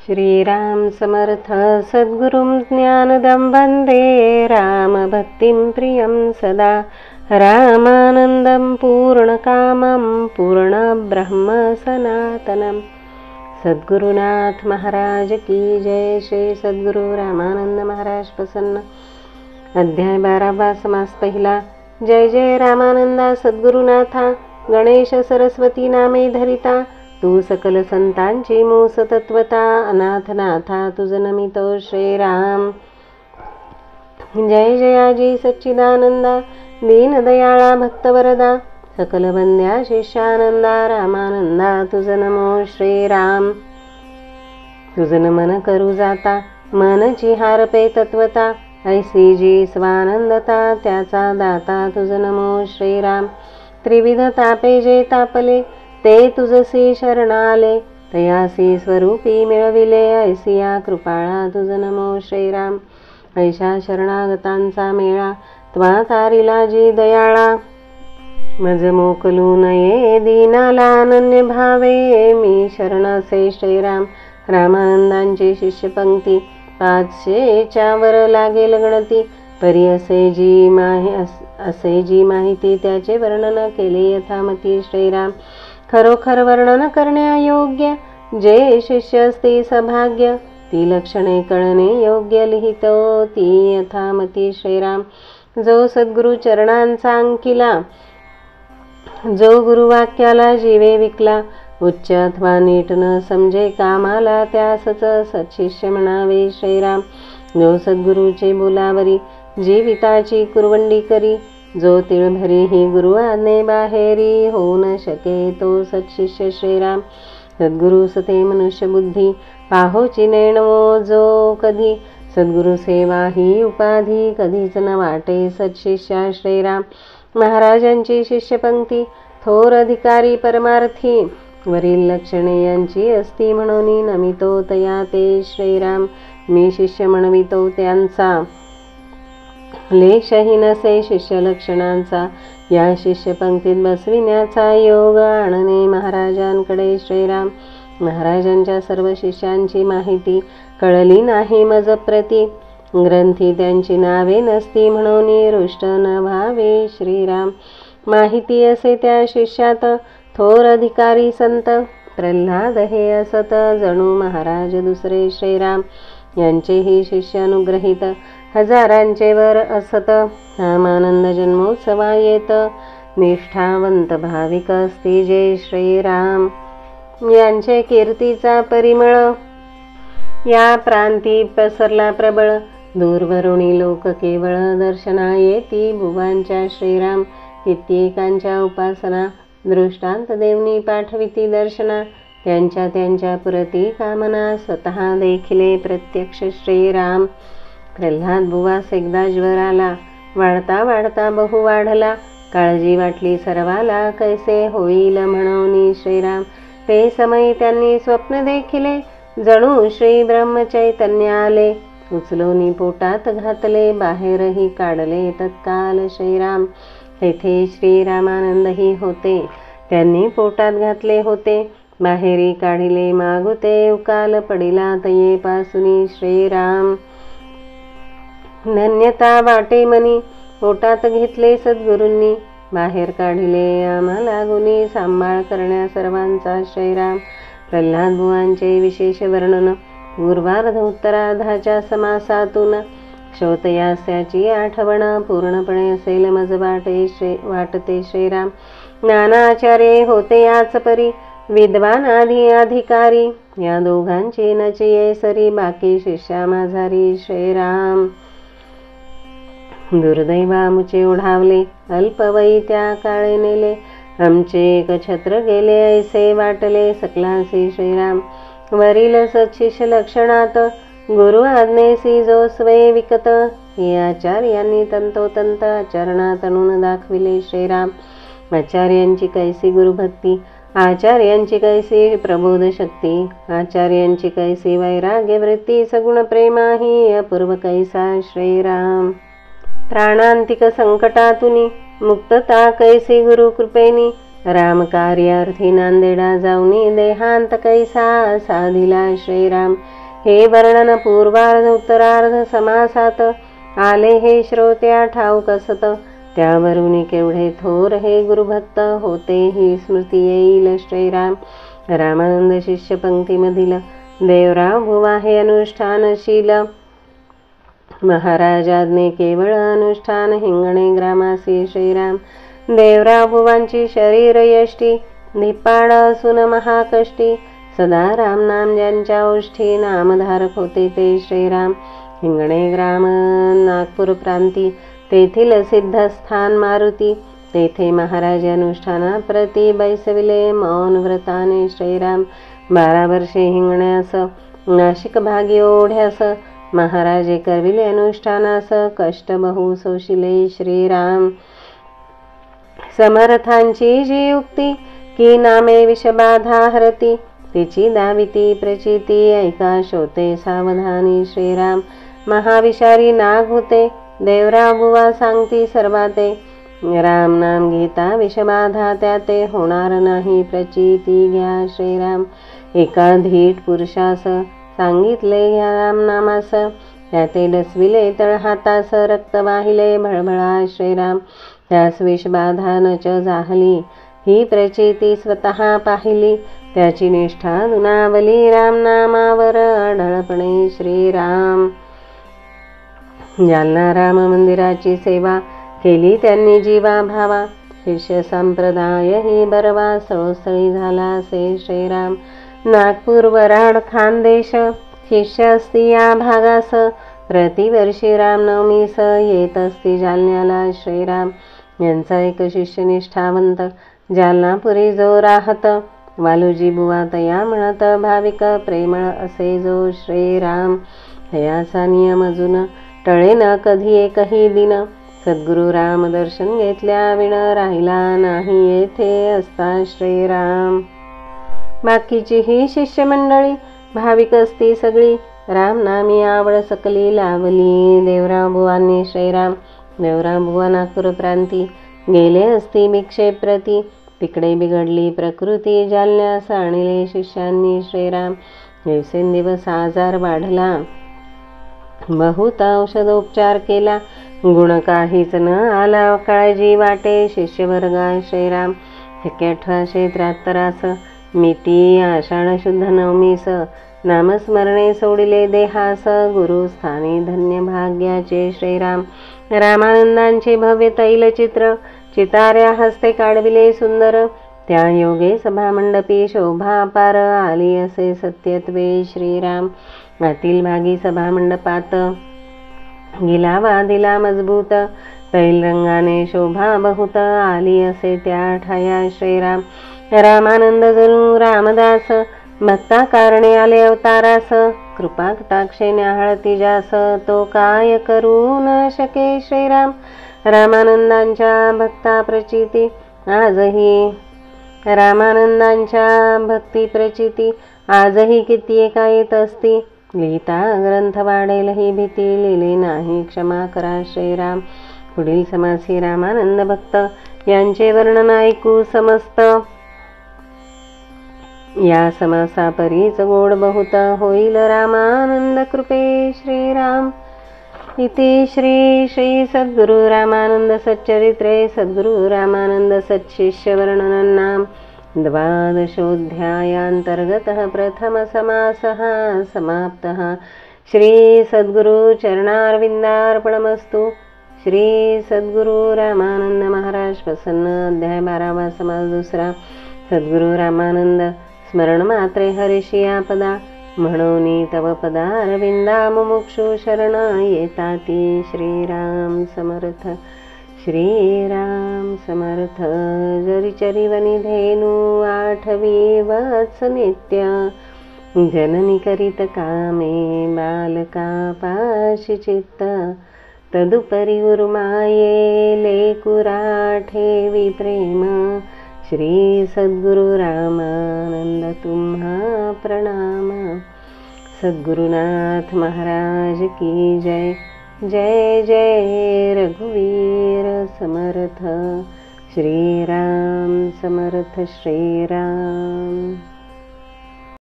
श्रीराम समर्थ सद्गुरुं ज्ञानदं वन्दे रामभक्तिं प्रियं सदा रामानन्दं पूर्णकामं पूर्णब्रह्म सनातनं। सद्गुरुनाथ महाराज की जय। श्री सद्गुरु रामानंद महाराज प्रसन्न। अध्याय 12 समास पहिला। जय जय रामानंदा सद्गुरुनाथा, गणेश सरस्वती नामे धरिता, तू सकल संतांची मूस तत्वता, अनाथनाथा तुझ नमितो श्रीराम। जय जयाजी सच्चिदानंदा, दीनदयाळा भक्तवरदा, सकल वंद्या शिष्यानंदा, रामानंदा तुझ नमो श्रीराम। तुझ नमन करू जाता, मनची हारपे तत्वता, ऐसी जी स्वानंदता, त्याचा दाता तुझ नमो श्रीराम। त्रिविध तापे जे तापले, ते तुझसी शरणाले, तयासी स्वरूपी मिळविले, ऐसिया कृपाळा तुझ नमो श्रीराम। ऐशा शरणागतांचा मेळा, त्वा तारिला जी दयाळा, मज मोकलू नये दीनाला अनन्य भावे, मी शरणसे श्रीराम। रामानंदांची शिष्य पंक्ती, 500च्या वर लागेल गणती, परी असे जी माहिती त्याचे वर्णन केले यथामती श्रीराम। खरोखर वर्णन करण्यायोग्य, जे शिष्य असते सभाग्य, ती लक्षणे कळणे योग्य, लिहितो ती यथामती श्रीराम। जो सद्गुरु चरणांचा अंकिला, जो गुरुवाक्याला जीवे विकला, उच्च अथवा नीट न समजे कामाला, त्यासच सत्शिष्य म्हणावे श्रीराम। जो सद्गुरूचे बोलावरी, जीविताची कुरवंडी करी, जो तिळभरी ही गुरु आज्ञे बाहेरी, होऊ न शके तो सत्शिष्य श्रीराम। सद्गुरु सते मनुष्य बुद्धी, पाहोची नेणवो जो कधी, सद्गुरु सेवा ही उपाधी, कधीच न वाटे सत्शिष्या श्रीराम। महाराजांची शिष्य पंक्ती, थोर अधिकारी परमार्थी, वरील लक्षणे यांची असती, म्हणून नमितो तया ते श्रीराम। मी शिष्य म्हणवितो त्यांचा, लेशही नसे शिष्य लक्षणांचा, या शिष्य पंक्तीत बसविण्याचा योग आणणे महाराजांकडे श्रीराम। महाराजांच्या सर्व शिष्यांची माहिती कळली नाही मज प्रती, ग्रंथी त्यांची नावे नसती, म्हणून रुष्ट न व्हावे श्रीराम। माहिती असे त्या शिष्यात, थोर अधिकारी संत, प्रल्हाद हे असत, जणू महाराज दुसरे श्रीराम। यांचेही शिष्य अनुग्रहित, हजारांचे वर असत, रामानंद जन्मोत्सवा येत, निष्ठावंत भाविक असती जे श्रीराम। यांचे कीर्तीचा परिमळ, या प्रांती पसरला प्रबळ, दूरवरुणी लोक केवळ, दर्शना येती भुवांच्या श्रीराम। कित्येकांच्या उपासना, दृष्टांत देवनी पाठविती दर्शना, त्यांच्या पुरती कामना, स्वतः देखिले प्रत्यक्ष श्रीराम। प्रल्हाद बुवास एकदा ज्वर आला, वाढता वाढता बहु वाढला, काळजी वाटली सर्वाला, कैसे होईल म्हणून श्रीराम। ते समय त्यांनी स्वप्न देखिले, जणू श्री ब्रह्मचैतन्य आले, उचलून पोटात घातले, बाहेरही काढले तत्काल श्रीराम। तेथे श्रीरामानंदही होते, त्यांनी पोटात घातले होते, बाहेरी काढिले मागुते, उकाल पडिला तये पासुनी श्रीराम। धन्यता वाटे मनी, पोटात घेतले सद्गुरूंनी, बाहेर काढिले आम्हाला गुणी, सांभाळ करण्या सर्वांचा श्रीराम। प्रल्हाद बुवांचे विशेष वर्णन, पूर्वार्ध उत्तरार्धाच्या समासातून, श्रोतयास्याची आठवण पूर्णपणे असेल मज वाटते श्रीराम। नाना आचार्य होते याच परी, विद्वान आधी अधिकारी, या दोघांची नचिये सरी, बाकी शिष्या माझारी श्रीराम। दुर्दैवामुचे ओढावले, अल्पवयी त्या काळे नेले, आमचे एक छत्र गेले, ऐसे वाटले सकलासी श्रीराम। वरील सत्शिष्य लक्षणात, गुरु आज्ञेसी जो स्वय विकत, हे आचार्यांनी तंतोतंत आचरणात आणून दाखविले श्रीराम। आचार्यांची कैसी गुरुभक्ती, आचार्यांची कैसी प्रबोध शक्ती, आचार्यांची कैसी वैराग्य वृत्ती, सगुण प्रेमा ही अपूर्व कैसा श्रीराम। प्राणांतिक संकटातुनी, मुक्तता कैसी गुरु कृपेनी, राम कार्यार्थी नांदेडा जाऊनी देहांत कैसा साधिला श्रीराम. हे वर्णन पूर्वार्ध उत्तरार्ध समासात आले हे श्रोत्या ठाऊक असत. त्यावरून केवढे थोर हे गुरुभक्त होते ही स्मृती येईल श्रीराम. रामानंद शिष्य पंक्तीमधील देवराव भुवा हे अनुष्ठानशील. महाराजाज्ञे केवळ अनुष्ठान हिंगणे ग्रामासी श्रीराम. देवराव भुवांची शरीर यष्टी धिप्पाड असून महाकष्टी. सदा राम नाम ज्यांच्या ओष्ठी नामधारक होते ते श्रीराम. हिंगणे ग्राम नागपूर प्रांती तेथील सिद्धस्थान मारुती. तेथे महाराज अनुष्ठानाप्रती बैसविले मौन व्रताने श्रीराम. 12 वर्षे हिंगण्यास नाशिक भागी ओढ्यास महाराजे करविले अनुष्ठानास. कष्ट बहु सोशिले श्रीराम. समर्थांची जी युक्ती की नामे विषबाधा हरती. तिची दाविती प्रचिती ऐका श्रोते सावधानी श्रीराम. महाविषारी नाग होते देवराव बुवा सांगती सर्वाते. राम नाम घेता विषबाधा त्याते होणार नाही प्रचिती घ्या श्रीराम. एका धीट पुरुषास सांगितले घ्या राम नामास. त्याते डसविले तळहातास रक्त वाहिले भळभळा श्रीराम. त्यास विषबाधा नच जाहली ही प्रचिती स्वतः पाहिली. त्याची निष्ठा दुनावली राम नामावर अढळपणे श्रीराम. जालना राम मंदिराची सेवा केली त्यांनी जीवा भावा. शिष्य संप्रदाय ही बरवा सळोसळी झाला से श्रीराम. नागपूर वराड खानदेश शिष्य असती या भागास. प्रतिवर्षी रामनवमीस येत असती जालन्याला श्रीराम. यांचा एक शिष्य निष्ठावंत जालनापुरी जो राहत. वालुजी बुवा तया म्हणत भाविक प्रेमळ असे जो श्रीराम. हयाचा नियम अजून टळे न कधी एकही दिन. सद्गुरु राम दर्शन घेतल्या विण राहिला नाही येथे असता श्रीराम. बाकीची ही शिष्यमंडळी भाविक असती सगळी. राम नामी आवड सकली लावली देवराव बुवांनी श्रीराम. देवराव बुवा नागपूर प्रांती गेले असती भिक्षेप्रती. तिकडे बिघडली प्रकृती जालन्यास आणले शिष्यांनी श्रीराम. दिवसेंदिवस आजार वाढला बहुत औषधोपचार केला. गुण काहीच न आला काळजी वाटे शिष्यवर्गा श्रीराम. 1873 मिती आषाढ शुद्ध नवमीस नामस्मरणे सोडिले देहास. गुरुस्थानी धन्य भाग्याचे श्रीराम. रामानंदांचे भव्य तैलचित्र चिताऱ्या हस्ते काढविले सुंदर. त्या योगे सभामंडपी शोभा अपार आली असे सत्यत्वे श्रीराम. आतील भागी सभामंडपात गिलावा दिला मजबूत. तैल रंगाने शोभा बहुत आली असे त्या ठाया श्रीराम. रामानंद जणू रामदास भक्ता कारणे आले अवतारास. कृपा कटाक्षे न्याहाळती जास तो काय करू न शके श्रीराम. रामानंदांच्या भक्ता प्रचिती आजही रामानंदांच्या भक्ती प्रचिती आजही किती एका येत असती. लिहिता ग्रंथ वाढेल ही भीती लिहिले नाही क्षमा करा श्रीराम. पुढील समासी रामानंद भक्त यांचे वर्णन ऐकू समस्त. या समासा परीच गोड बहुत होईल रामानंद कृपे श्रीराम. इति श्री श्री सद्गुरु रामानंद सच्चरित्रे सद्गुरु रामानंद सच्शिष्य वर्णननाम 12ोऽध्यायान्तर्गतः प्रथम समासः समाप्तः. श्री सद्गुरु चरणारविंदार्पणमस्तु. श्री सद्गुरु रामानंद महाराज प्रसन्न. अध्याय 12वा समास दुसरा. सद्गुरु रामानंद स्मरण मात्रे हरिशिया पदा. म्हणून तव पदा अरविंदा मुमुक्षु शरण येताती. श्रीराम समर्थ. श्रीराम समर्थ. जरी चरिवनी धेनु 8वी वत्स नित्य. जननी करीत कामे बालका पाशी चित्त. तदुपरी उर्माये लेकुरा ठेवी प्रेम. श्री सद्गुरु रामानंद तुम्हा प्रणाम. सद्गुरुनाथ महाराज की जय. जय जय रघुवीर समर्थ. श्रीराम समर्थ श्रीराम.